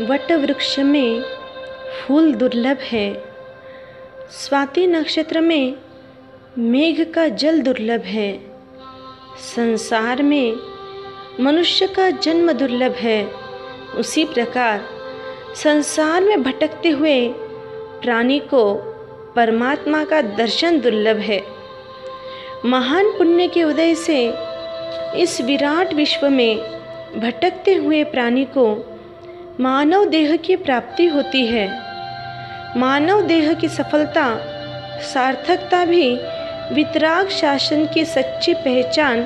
What वृक्ष में फूल दुर्लभ है, स्वाति नक्षत्र में मेघ का जल दुर्लभ है, संसार में मनुष्य का जन्म दुर्लभ है। उसी प्रकार संसार में भटकते हुए प्राणी को परमात्मा का दर्शन दुर्लभ है। महान पुण्य के उदय से इस विराट विश्व में भटकते हुए प्राणी को मानव देह की प्राप्ति होती है। मानव देह की सफलता सार्थकता भी वितराग शासन की सच्ची पहचान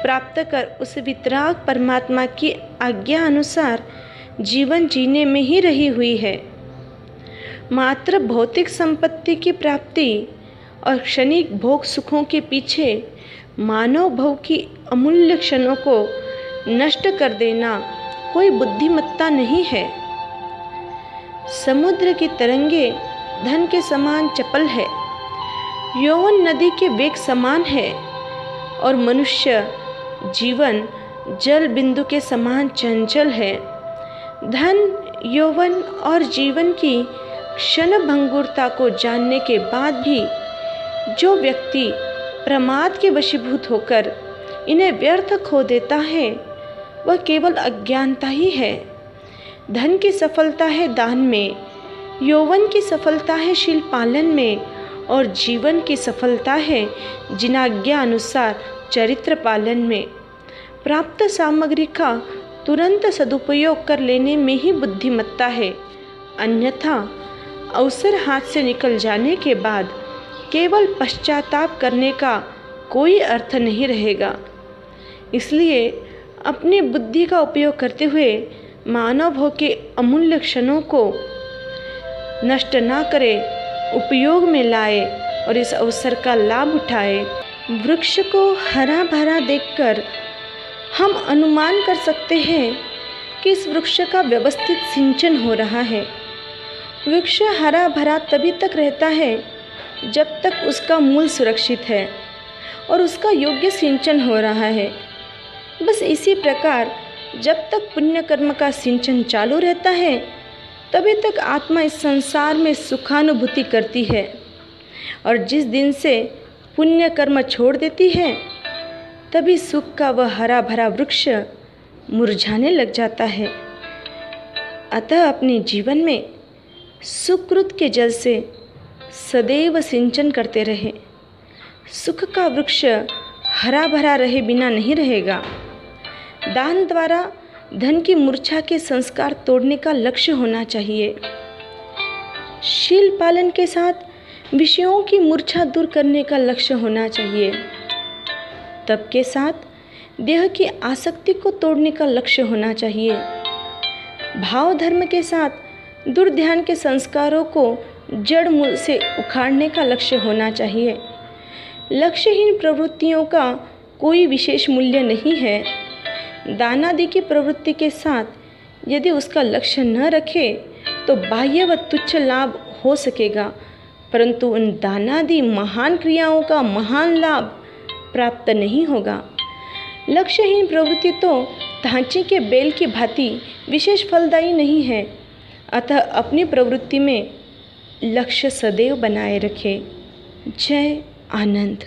प्राप्त कर उस वितराग परमात्मा की आज्ञा अनुसार जीवन जीने में ही रही हुई है। मात्र भौतिक संपत्ति की प्राप्ति और क्षणिक भोग सुखों के पीछे मानव भव की अमूल्य क्षणों को नष्ट कर देना कोई बुद्धिमत्ता नहीं है। समुद्र की तरंगे धन के समान चपल है, यौवन नदी के वेग समान है और मनुष्य जीवन जल बिंदु के समान चंचल है। धन, यौवन और जीवन की क्षण भंगुरता को जानने के बाद भी जो व्यक्ति प्रमाद के वशीभूत होकर इन्हें व्यर्थ खो देता है वह केवल अज्ञानता ही है। धन की सफलता है दान में, यौवन की सफलता है शील पालन में और जीवन की सफलता है जिनाज्ञा अनुसार चरित्र पालन में। प्राप्त सामग्री का तुरंत सदुपयोग कर लेने में ही बुद्धिमत्ता है, अन्यथा अवसर हाथ से निकल जाने के बाद केवल पश्चाताप करने का कोई अर्थ नहीं रहेगा। इसलिए अपनी बुद्धि का उपयोग करते हुए मानव भव के अमूल्य क्षणों को नष्ट ना करे, उपयोग में लाए और इस अवसर का लाभ उठाए। वृक्ष को हरा भरा देखकर हम अनुमान कर सकते हैं कि इस वृक्ष का व्यवस्थित सिंचन हो रहा है। वृक्ष हरा भरा तभी तक रहता है जब तक उसका मूल सुरक्षित है और उसका योग्य सिंचन हो रहा है। बस इसी प्रकार जब तक पुण्य कर्म का सिंचन चालू रहता है तभी तक आत्मा इस संसार में सुखानुभूति करती है और जिस दिन से पुण्य कर्म छोड़ देती है तभी सुख का वह हरा भरा वृक्ष मुरझाने लग जाता है। अतः अपने जीवन में सुकृत के जल से सदैव सिंचन करते रहे। सुख का वृक्ष हरा भरा रहे बिना नहीं रहेगा। दान द्वारा धन की मूर्छा के संस्कार तोड़ने का लक्ष्य होना चाहिए। शील पालन के साथ विषयों की मूर्छा दूर करने का लक्ष्य होना चाहिए। तप के साथ देह की आसक्ति को तोड़ने का लक्ष्य होना चाहिए। भाव धर्म के साथ दुर्ध्यान के संस्कारों को जड़ मूल से उखाड़ने का लक्ष्य होना चाहिए। लक्ष्यहीन प्रवृत्तियों का कोई विशेष मूल्य नहीं है। दानादि की प्रवृत्ति के साथ यदि उसका लक्ष्य न रखे तो बाह्य व तुच्छ लाभ हो सकेगा, परंतु उन दानादि महान क्रियाओं का महान लाभ प्राप्त नहीं होगा। लक्ष्यहीन प्रवृत्ति तो ढांचे के बेल की भांति विशेष फलदायी नहीं है। अतः अपनी प्रवृत्ति में लक्ष्य सदैव बनाए रखें। जय आनंद।